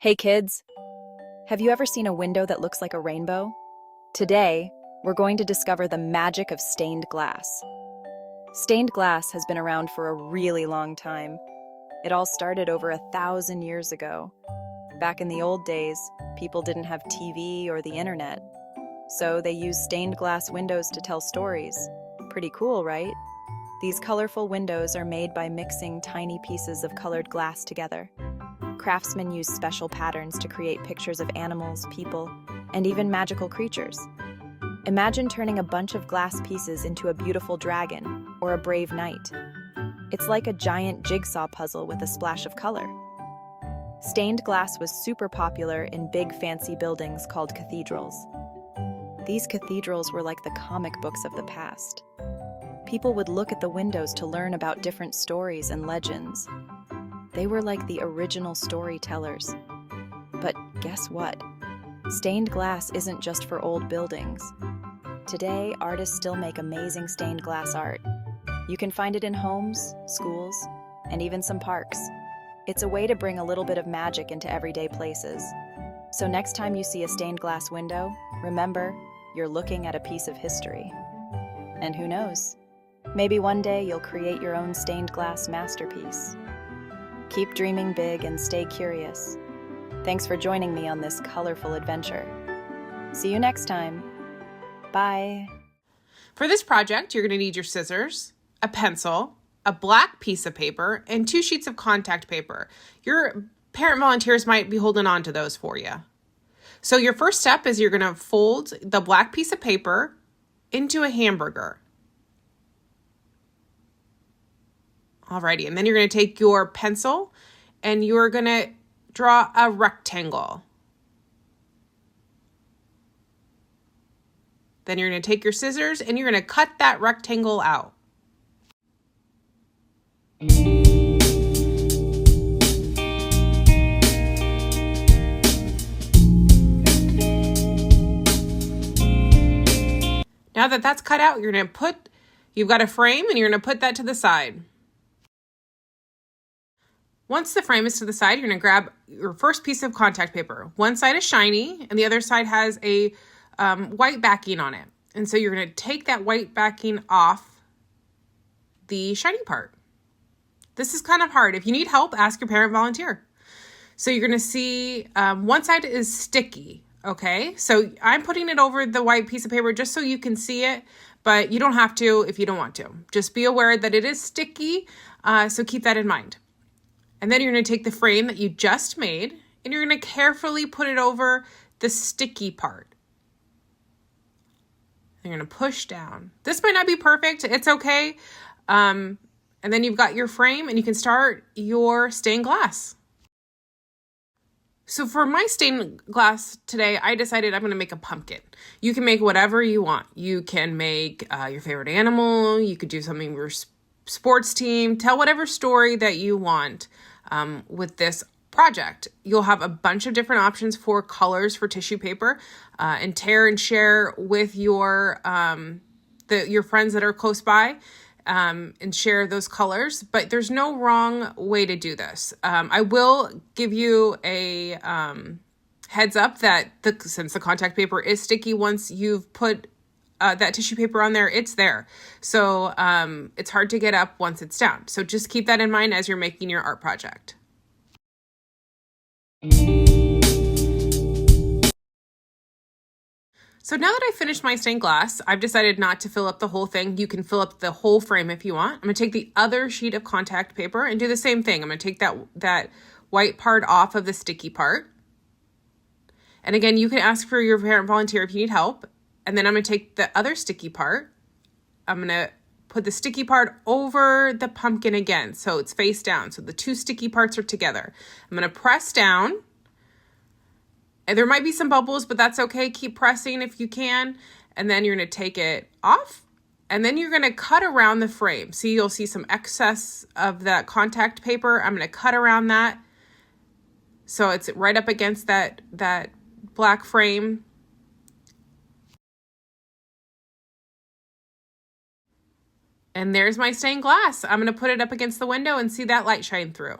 Hey kids, have you ever seen a window that looks like a rainbow? Today, we're going to discover the magic of stained glass. Stained glass has been around for a really long time. It all started over 1,000 years ago. Back in the old days, people didn't have TV or the internet, so they used stained glass windows to tell stories. Pretty cool, right? These colorful windows are made by mixing tiny pieces of colored glass together. Craftsmen use special patterns to create pictures of animals, people, and even magical creatures. Imagine turning a bunch of glass pieces into a beautiful dragon or a brave knight. It's like a giant jigsaw puzzle with a splash of color. Stained glass was super popular in big fancy buildings called cathedrals. These cathedrals were like the comic books of the past. People would look at the windows to learn about different stories and legends. They were like the original storytellers. But guess what? Stained glass isn't just for old buildings. Today, artists still make amazing stained glass art. You can find it in homes, schools, and even some parks. It's a way to bring a little bit of magic into everyday places. So next time you see a stained glass window, remember, you're looking at a piece of history. And who knows? Maybe one day you'll create your own stained glass masterpiece. Keep dreaming big and stay curious. Thanks for joining me on this colorful adventure. See you next time. Bye. For this project, you're going to need your scissors, a pencil, a black piece of paper, and 2 sheets of contact paper. Your parent volunteers might be holding on to those for you. So your first step is you're going to fold the black piece of paper into a hamburger. Alrighty, and then you're going to take your pencil and you're going to draw a rectangle. Then you're going to take your scissors and you're going to cut that rectangle out. Now that that's cut out, you've got a frame and you're going to put that to the side. Once the frame is to the side, you're going to grab your first piece of contact paper. One side is shiny and the other side has a white backing on it. And so you're going to take that white backing off the shiny part. This is kind of hard. If you need help, ask your parent volunteer. So you're going to see one side is sticky. Okay, so I'm putting it over the white piece of paper just so you can see it, but you don't have to if you don't want to. Just be aware that it is sticky, so keep that in mind. And then you're going to take the frame that you just made and you're going to carefully put it over the sticky part. You're going to push down. This might not be perfect. It's okay. And then you've got your frame and you can start your stained glass. So for my stained glass today, I decided I'm going to make a pumpkin. You can make whatever you want. You can make your favorite animal. You could do something with your sports team. Tell whatever story that you want with this project. You'll have a bunch of different options for colors for tissue paper, and tear and share with your friends that are close by, and share those colors. But there's no wrong way to do this. I will give you a heads up that since the contact paper is sticky, once you've put that tissue paper on there, it's there. So it's hard to get up once it's down. So just keep that in mind as you're making your art project. So now that I finished my stained glass, I've decided not to fill up the whole thing. You can fill up the whole frame if you want. I'm going to take the other sheet of contact paper and do the same thing. I'm going to take that white part off of the sticky part. And again, you can ask for your parent volunteer if you need help. And then I'm going to take the other sticky part. I'm going to put the sticky part over the pumpkin again, so it's face down. So the 2 sticky parts are together. I'm going to press down. And there might be some bubbles, but that's okay. Keep pressing if you can. And then you're going to take it off. And then you're going to cut around the frame. See, you'll see some excess of that contact paper. I'm going to cut around that. So it's right up against that black frame. And there's my stained glass. I'm going to put it up against the window and see that light shine through.